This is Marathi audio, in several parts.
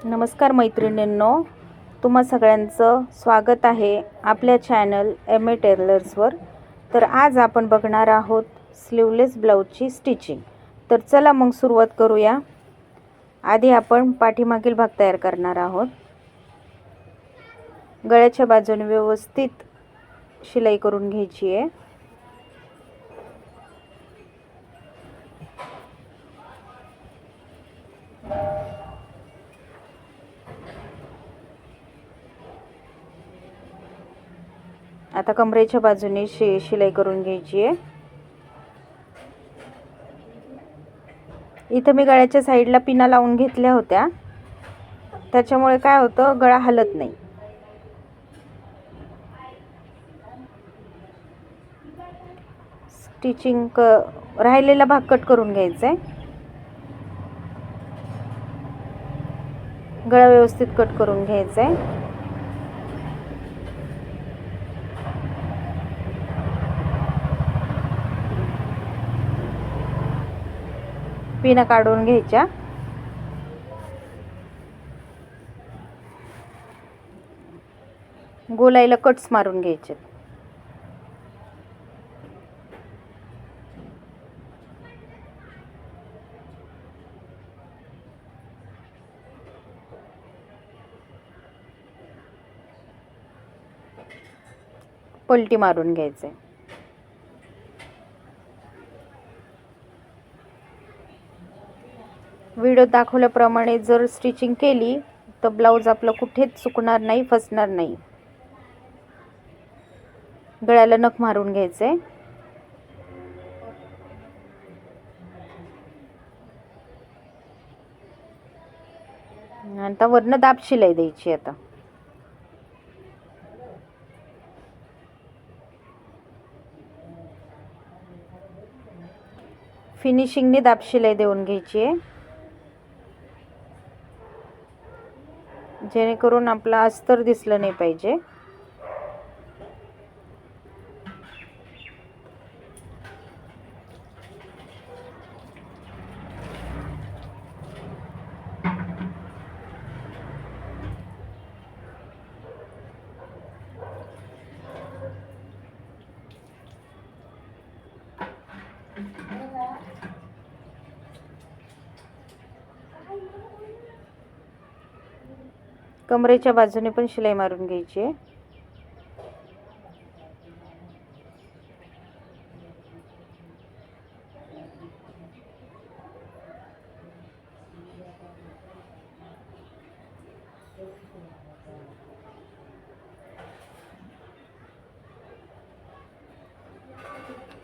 नमस्कार मैत्रिणींनो, तुम्हा सगळ्यांचं स्वागत आहे आपल्या चॅनल एम ए टेलर्सवर। तर आज आपण बघणार आहोत स्लीवलेस ब्लाऊजची स्टिचिंग। तर चला मग सुरुवात करूया। आधी आपण पाठीमागील भाग तयार करणार आहोत। गळ्याच्या बाजूने व्यवस्थित शिलाई करून घ्यायची आहे। आता कमरेच्या बाजूने शिलाई करून घ्यायची आहे। इथं मी गळ्याच्या साईडला पिना लावून घेतल्या होत्या, त्याच्यामुळे काय होतं, गळा हलत नाही। स्टिचिंग राहिलेला भाग कट करून घ्यायचा आहे। गळा व्यवस्थित कट करून घ्यायचा आहे। पिना काढून घ्यायच्या। गोलाईला कट्स मारून घ्यायचे। पलटी मारून घ्यायचे। व्हिडिओ दाखवल्याप्रमाणे जर स्टिचिंग केली तर ब्लाऊज आपलं कुठेच चुकणार नाही, फसणार नाही। गळ्याला नख मारून घ्यायचे। आता वरनं दाब शिलाई द्यायची। आता फिनिशिंगने दाब शिलाई देऊन घ्यायची आहे, जेणेकरून आपला अस्तर दिसलं नाही पाहिजे। कमरेच्या बाजूने पण शिलाई मारून घ्यायची आहे।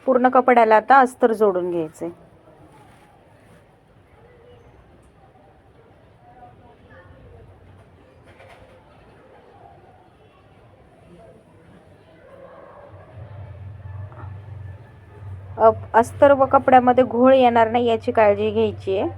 पूर्ण कपड्याला आता अस्तर जोडून घ्यायचे। अस्तर व कपड्यामध्ये घोळ येणार नाही याची काळजी घ्यायची आहे।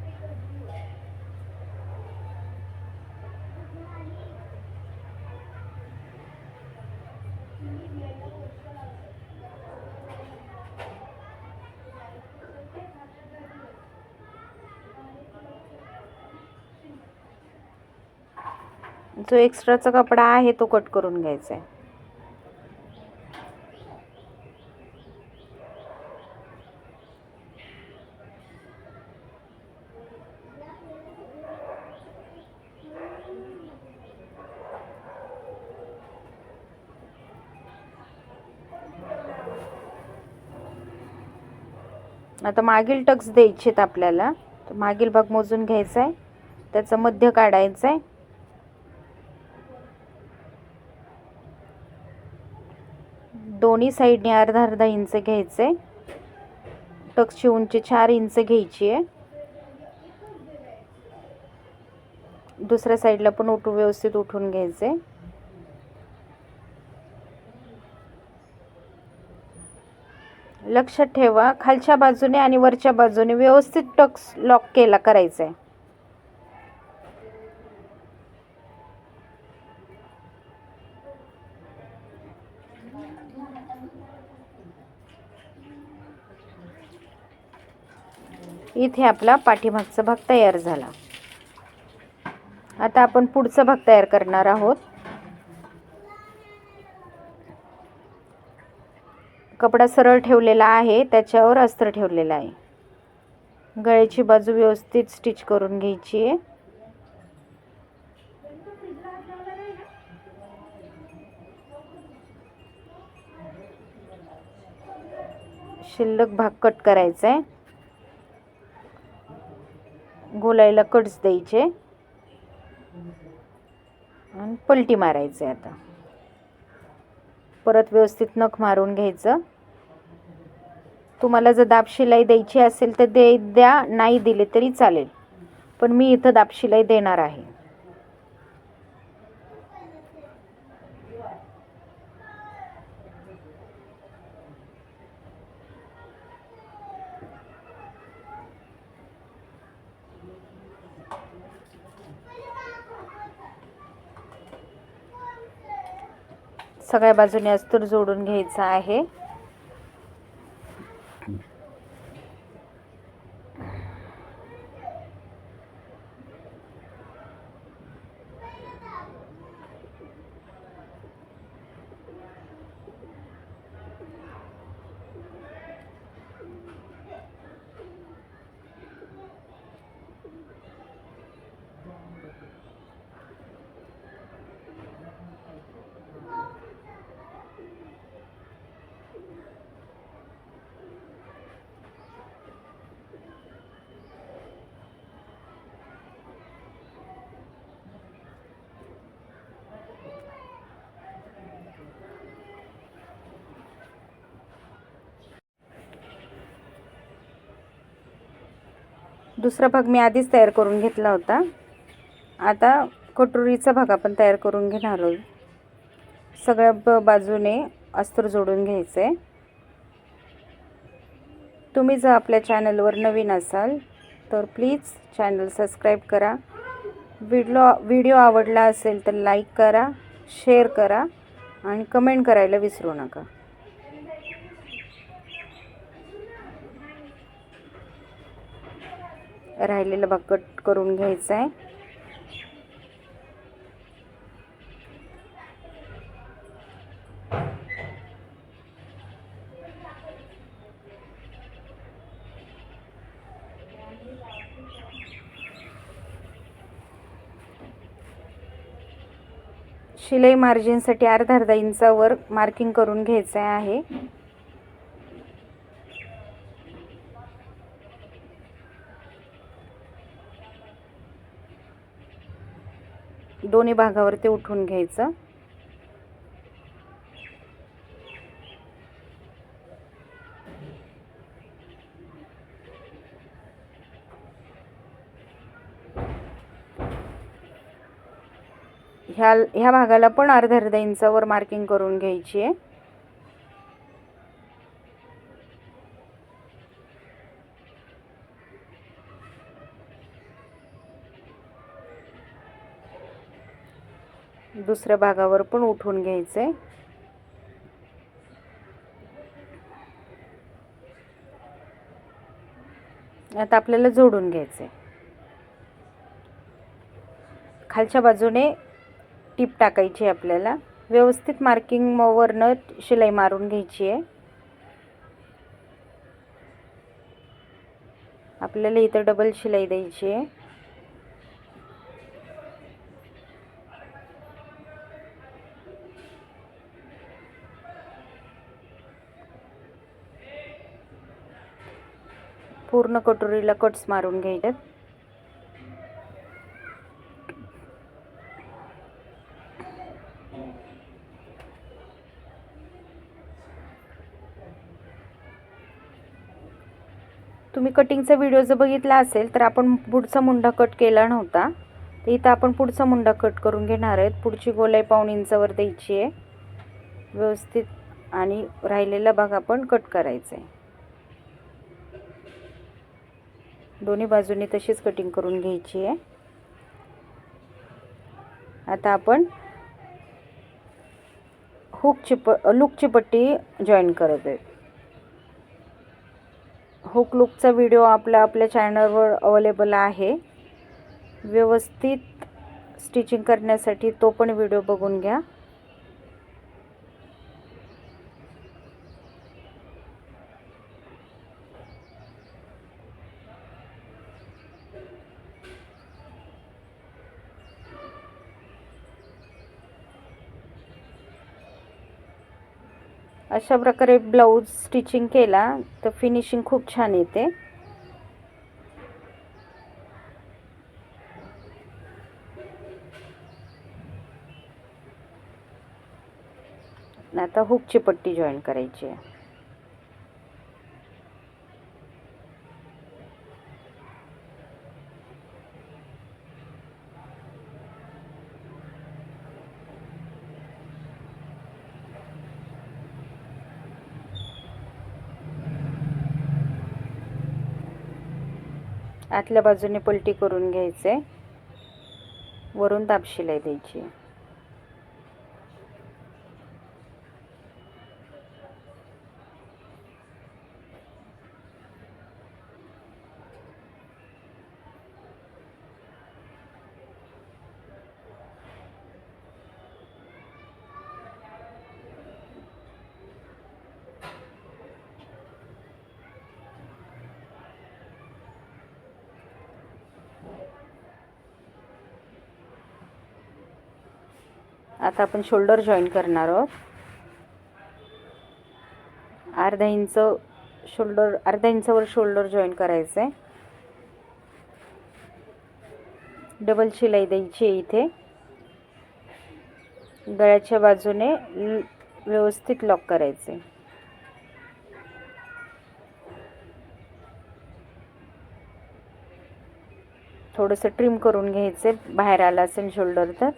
जो एक्स्ट्राचा कपडा आहे तो कट करून घ्यायचा आहे। आता मागील टक्स द्यायचेत आपल्याला, तर मागील भाग मोजून घ्यायचा आहे, त्याचा मध्य काढायचा आहे। दोन्ही साईडने अर्धा अर्धा इंच घ्यायचे। टक्सची उंची 4 इंच घ्यायची आहे। दुसऱ्या साईडला पण व्यवस्थित उठून घ्यायचे। लक्षात ठेवा, खालच्या बाजूने आणि वरच्या बाजूने व्यवस्थित टक्स लॉक करायचा आहे। इथे आपला पाठीमागचा भाग तयार झाला। आता आपण पुढचा भाग तयार करणार आहोत. कपडा सरळ ठेवलेला आहे, त्याच्यावर अस्तर ठेवलेला आहे. गळ्याची बाजू व्यवस्थित स्टिच करून घ्यायची आहे. शिल्लक भाग कट करायचा आहे. गोलाईला कट्स द्यायचे आणि पलटी मारायचे. आता परत व्यवस्थित नख मारून घ्यायचं. तुम्हाला जर दाब शिलाई द्यायची असेल तर द्या, नाही दिले तरी चालेल, पण मी इथं दाब शिलाई देणार आहे. सगळ्या बाजूने अस्तर जोडून घ्यायचा आहे. दुसरा भाग मी आधीच तयार करून घेतला होता. आता कटोरीचा भाग आपण तयार करून घेणार आहोत. सगळ्या बाजूने अस्तर जोडून घ्यायचं आहे. तुम्ही जर आपल्या चॅनलवर नवीन असाल तर प्लीज चॅनल सबस्क्राईब करा. व्हिडिओ आवडला असेल तर लाईक करा, शेअर करा आणि कमेंट करायला विसरू नका. राहिलेला भाग कट करून घ्यायचा आहे. शिलाई मार्जिनसाठी अर्धा इंचावर मार्किंग करून घ्यायचं आहे. दोन्ही भागावर ते उठून घ्यायचं. ह्या भागाला पण अर्धा इंचावर मार्किंग करून घ्यायची आहे. दुसऱ्या भागावर पण उठून घ्यायचे. आता आपल्याला जोडून घ्यायचे. खालच्या बाजूने टीप टाकायची आपल्याला. व्यवस्थित मार्किंग वरनं शिलाई मारून घ्यायची आहे. आपल्याला इथं डबल शिलाई द्यायची आहे. पूर्ण कटोरीला कट्स मारून घ्यायचे. तुम्ही कटिंगचा व्हिडिओ जर बघितला असेल तर आपण पुढचा मुंडा कट केला नव्हता, तर इथं आपण पुढचा मुंडा कट करून घेणार आहेत. पुढची गोलाई 1.5 इंचावर द्यायची आहे व्यवस्थित आणि राहिलेला भाग आपण कट करायचा आहे. दोन्ही बाजूनी तशीच कटिंग करून घ्यायची आहे. आता आपण लूकची पट्टी जॉईन करत आहे. हुक लूकचा व्हिडिओ आपल्या चॅनलवर अवेलेबल आहे. व्यवस्थित स्टिचिंग करण्यासाठी तो पण व्हिडिओ बघून घ्या. अशा प्रकारे ब्लाऊज स्टिचिंग केला तर फिनिशिंग खूप छान येते. आता हुकची पट्टी जॉईन करायची आहे. आतल्या बाजूने पलटी करून घ्यायचे, वरून दाब शिलाई द्यायची. आता आपण शोल्डर जॉईन करणार आहोत. अर्धा इंचावर शोल्डर जॉईन करायचं आहे. डबल शिलाई द्यायची आहे इथे. गळ्याच्या बाजूने व्यवस्थित लॉक करायचे. थोडंसं ट्रिम करून घ्यायचे, बाहेर आला असेल शोल्डर तर.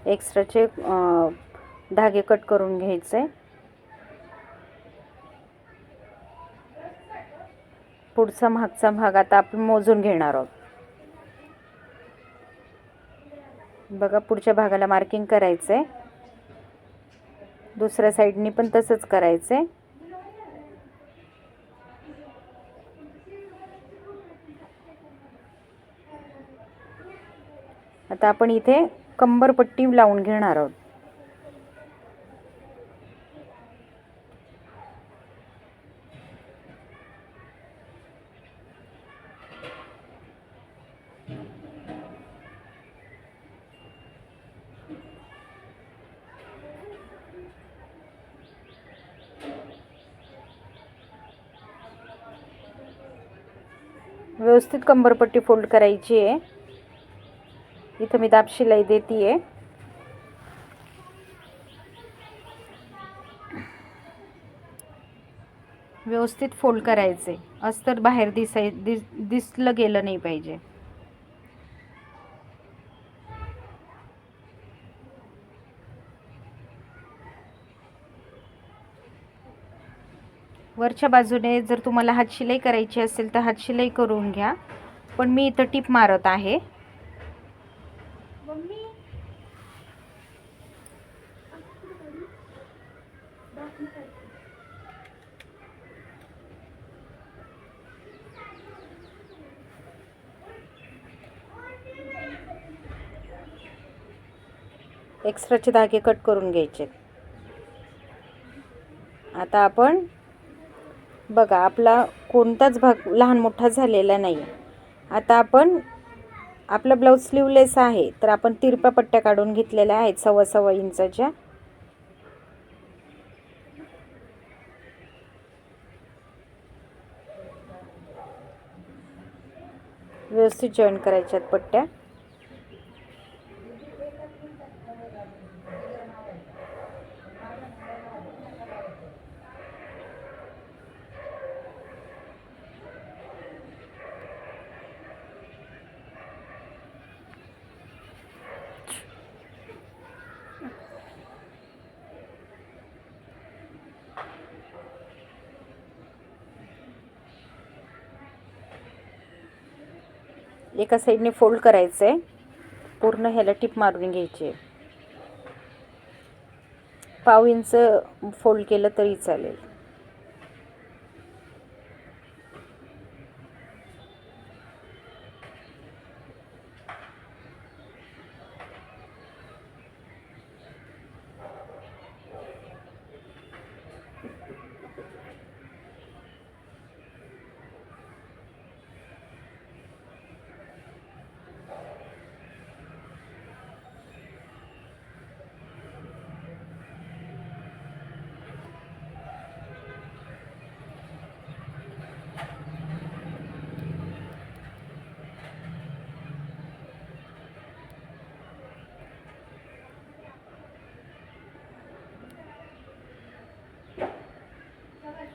एक्स्ट्राचे धागे कट करून घ्यायचे. पुढचा मागचा भाग आता आपण मोजून घेणार आहोत. बघा, पुढच्या भागाला मार्किंग करायचंय. दुसऱ्या साईडनी पण तसंच करायचंय. आता आपण इथे कंबरपट्टी लावून घेणार आहोत. व्यवस्थित कंबरपट्टी फोल्ड करायची आहे. इथं मी दाब शिलाई देतीये. व्यवस्थित फोल्ड करायचे. अस्तर बाहेर दिसलं गेलं नाही पाहिजे. वरच्या बाजूने जर तुम्हाला हातशिलाई करायची असेल तर हातशिलाई करून घ्या, पण मी इथं टिप मारत आहे. एक्स्ट्राचे धागे कट करून घ्यायचे. आता आपण बघा, आपला कोणताच भाग लहान मोठा झालेला नाही. आता आपण आपला ब्लाऊज स्लीवलेस आहे, तर आपण तिरप्या पट्ट्या काढून घेतलेल्या आहेत 1.25 इंचाच्या. व्यवस्थित जॉईन करायच्यात पट्ट्या. एका साईडने फोल्ड करायचं आहे. पूर्ण ह्याला टिप मारून घ्यायची आहे. 1/2 इंच फोल्ड केलं तरी चालेल.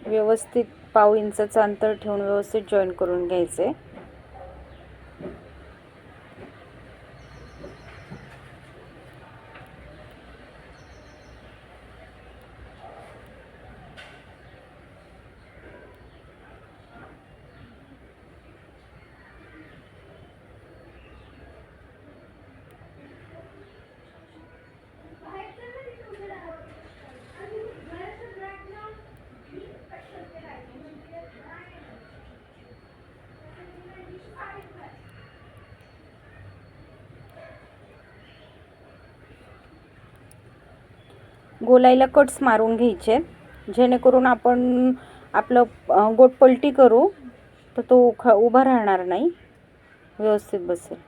व्यवस्थित पाव इंचाचं अंतर ठेवून व्यवस्थित जॉईन करून घ्यायचे. गोलाईला कट्स मारून घ्यायचे, जेणेकरून आपण आपलं गोट पलटी करू तर तो उभा राहणार नाही, व्यवस्थित बसेल.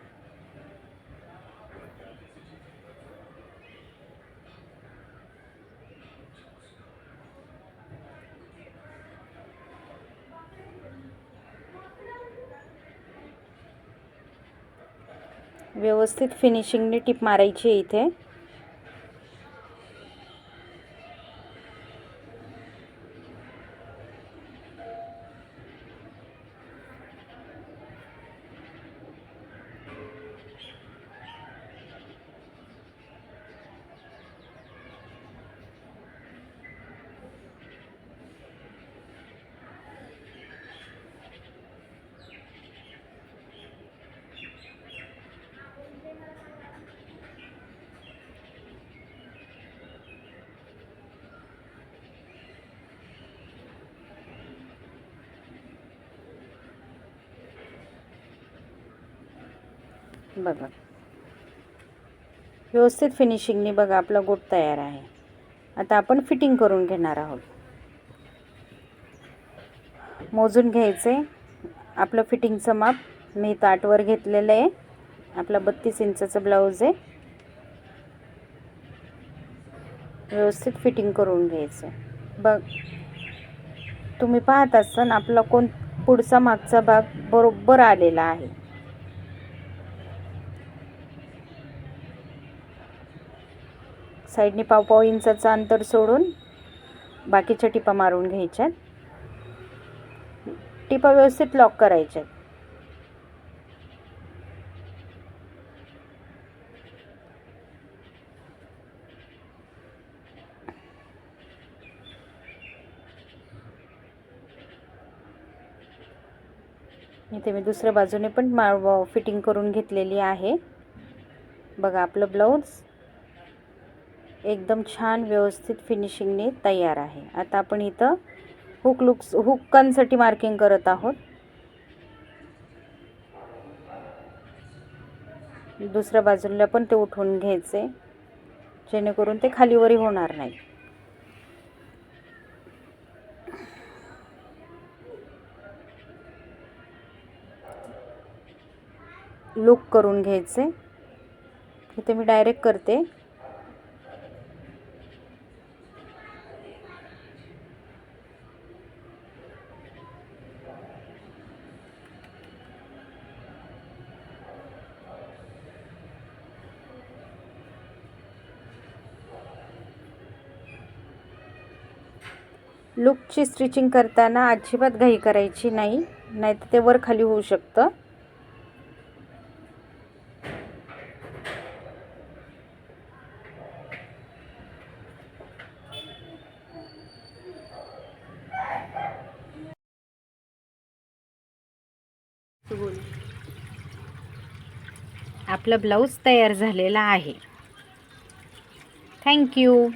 व्यवस्थित फिनिशिंगने टिप मारायची आहे इथे. बघा व्यवस्थित फिनिशिंगने बघा आपला गोट तयार आहे. आता आपण फिटिंग करून घेणार आहोत. मोजून घ्यायचे. आपलं फिटिंगचं माप मी ताटवर घेतलेलं आहे. आपला 32 इंचाचा ब्लाऊज आहे. व्यवस्थित फिटिंग करून घ्यायचं. बघ तुम्ही पाहत असाल आपला पुढचा मागचा भाग बरोबर आलेला आहे. साईडने पाव इंचाचं अंतर सोडून बाकीच्या टिपा मारून घ्यायच्या. टिपा व्यवस्थित लॉक करायच्या. इथे मी दुसऱ्या बाजूने पण फिटिंग करून घेतलेली आहे. बघा आपलं ब्लाऊज एकदम छान व्यवस्थित फिनिशिंगने तयार आहे. आता आपण इथं हुकांसाठी मार्किंग करत आहोत. दुसऱ्या बाजूला पण ते उठवून घ्यायचे, जेणेकरून ते खालीवरी होणार नाही. लूक करून घ्यायचे. इथे मी डायरेक्ट करते. लूकची स्टिचिंग करताना अजिबात घाई करायची नाही, नाहीतर ते वर खाली होऊ शकतं. आपला ब्लाऊज तयार झालेला आहे. थँक्यू.